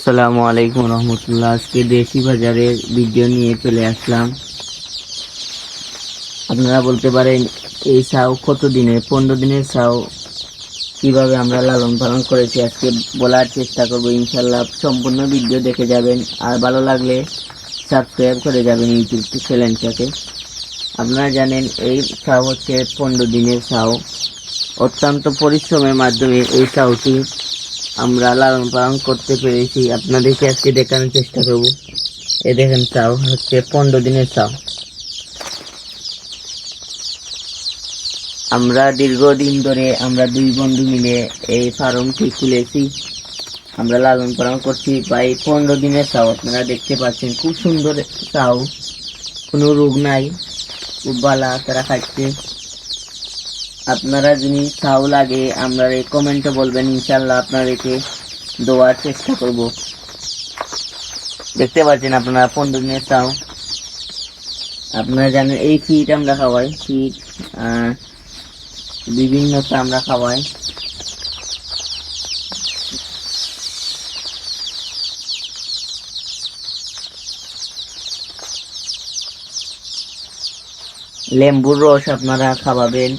আসসালামু আলাইকুম রহমতুল্লাহ। আজকে দেশি বাজারের ভিডিও নিয়ে চলে আসলাম। আপনারা বলতে পারেন এই ছাও কত দিনের? 15 দিনের ছাও কিভাবে আমরা লালন পালন করেছি আজকে বলার চেষ্টা করব। ইনশাল্লাহ সম্পূর্ণ ভিডিও দেখে যাবেন, আর ভালো লাগলে সাবস্ক্রাইব করে যাবেন ইউটিউব চ্যানেলটাকে। আপনারা জানেন এই ছাও হচ্ছে 15 দিনের ছাও। অত্যন্ত পরিশ্রমের মাধ্যমে এই ছাওটি আমরা লালন পালন করতে পেরেছি। আপনাদেরকে আজকে দেখানোর চেষ্টা করব। এই দেখেন চাও হচ্ছে 15 দিনের চাও। আমরা দীর্ঘদিন ধরে আমরা দুই বন্ধু মিলে এই ফার্মটি খুলেছি। আমরা লালন পালন করছি প্রায় 15 দিনের চাও। আপনারা দেখতে পাচ্ছেন খুব সুন্দর চাও, কোনো রোগ নাই, খুব ভালো তারা খাচ্ছে। আপনারা যদি চাও লাগে আমরা কমেন্টে বলবেন, ইনশাল্লাহ আপনাদেরকে দেওয়ার চেষ্টা করব। দেখতে পাচ্ছেন আপনারা 15 দিনের চাও। আপনারা জানেন এই ফিড আমরা খাওয়াই, ফিড বিভিন্ন আমরা খাওয়াই। লেম্বুর রস আপনারা খাওয়াবেন,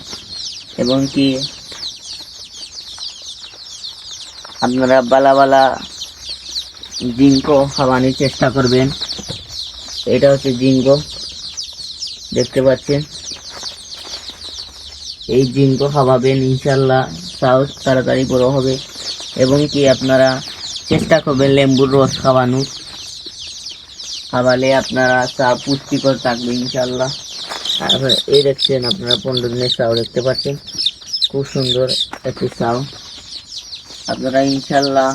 এবং কি আপনারা বালা বালা জিঙ্কো খাওয়ানোর চেষ্টা করবেন। এটা হচ্ছে জিঙ্কো, দেখতে পাচ্ছেন এই জিঙ্কো খাওয়াবেন, ইনশাল্লাহ চাও তাড়াতাড়ি বড় হবে। এবং কি আপনারা চেষ্টা করবেন লেম্বুর রস খাওয়ানোর, খাওয়ালে আপনারা চা পুষ্টিকর থাকবে ইনশাল্লাহ। আর এই দেখছেন আপনারা 15 দিনের চাও দেখতে পাচ্ছেন, খুব সুন্দর একটি চাও। আপনারা ইনশাল্লাহ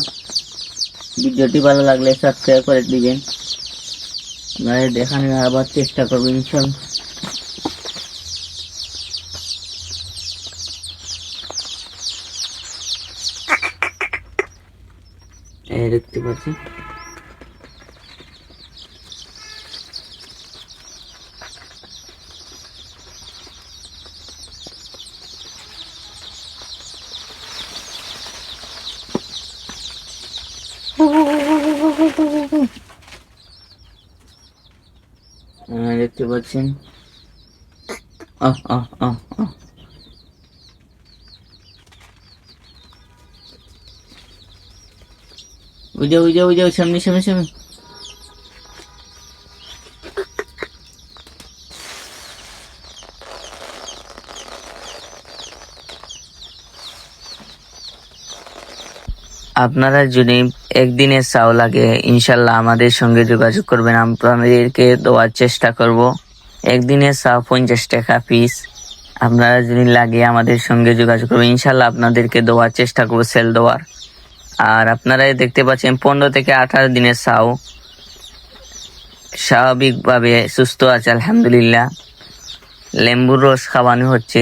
ভিডিওটি ভালো লাগলে সাবস্ক্রাইব করে দিবেন। আপনারা দেখানোর আবার চেষ্টা করবেন ইনশাল্লাহ। এই দেখতে পাচ্ছেন দেখতে পাচ্ছেন ওই যাও সামনে সামনে সামনে। আপনারা যদি একদিনের চাও লাগে ইনশাল্লাহ আমাদের সঙ্গে যোগাযোগ করবেন, আপনাদেরকে দেওয়ার চেষ্টা করব। একদিনের চাও 50 টাকা পিস। আপনারা যদি লাগে আমাদের সঙ্গে যোগাযোগ করবেন, ইনশাল্লাহ আপনাদেরকে দেওয়ার চেষ্টা করবো সেল দেওয়ার। আর আপনারা দেখতে পাচ্ছেন 15 থেকে 18 দিনের চাও স্বাভাবিকভাবে সুস্থ আছে আলহামদুলিল্লাহ। লেম্বুর রস খাওয়ানো হচ্ছে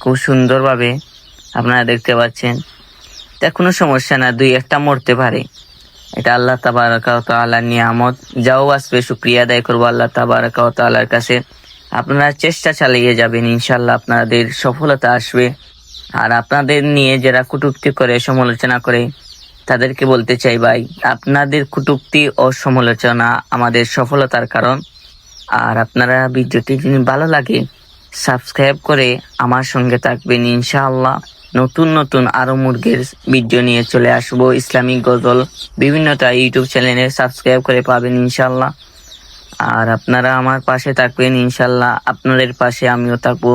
খুব সুন্দরভাবে, আপনারা দেখতে পাচ্ছেন। তা কোনো সমস্যা না, 2-1টা মরতে পারে, এটা আল্লাহ তাবারাকা ওয়া তাআলার নিয়ামত। যাও আসবে শুকরিয়া আদায় করবো আল্লাহ তাবারাকা ওয়া তাআলার কাছে। আপনারা চেষ্টা চালিয়ে যাবেন, ইনশাল্লাহ আপনাদের সফলতা আসবে। আর আপনাদের নিয়ে যারা কটূক্তি করে সমালোচনা করে তাদেরকে বলতে চাই, ভাই আপনাদের কটূক্তি ও সমালোচনা আমাদের সফলতার কারণ। আর আপনারা ভিডিওটি যদি ভালো লাগে সাবস্ক্রাইব করে আমার সঙ্গে থাকবেন ইনশাআল্লাহ। নতুন নতুন আরো মুরগির ভিডিও নিয়ে চলে আসবো, ইসলামিক গজল বিভিন্নটা ইউটিউব চ্যানেলে সাবস্ক্রাইব করে পাবেন ইনশাআল্লাহ। আর আপনারা আমার পাশে থাকবেন ইনশাআল্লাহ, আপনাদের পাশে আমিও থাকবো।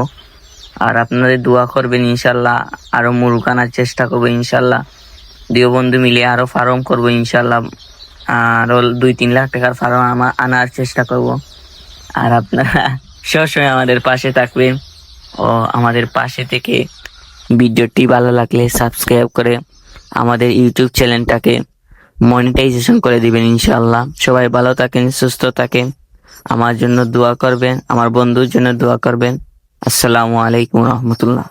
আর আপনাদের দোয়া করবেন ইনশাআল্লাহ, আরো মুরগ আনার চেষ্টা করবো ইনশাআল্লাহ। 2 বন্ধু মিলে আরো ফার্ম করবো ইনশাআল্লাহ, আরো 2-3 লাখ টাকার ফার্ম আনার চেষ্টা করব। আর আপনারা সবসময় আমাদের পাশে থাকবেন ও আমাদের পাশে থেকে ভিডিওটি ভালো লাগলে সাবস্ক্রাইব করে আমাদের ইউটিউব চ্যানেলটাকে মনিটাইজেশন করে দিবেন ইনশাআল্লাহ। সবাই ভালো থাকেন, সুস্থ থাকেন, আমার জন্য দোয়া করবেন, আমার বন্ধুর জন্য দোয়া করবেন। আসসালামু আলাইকুম রহমতুল্লাহ।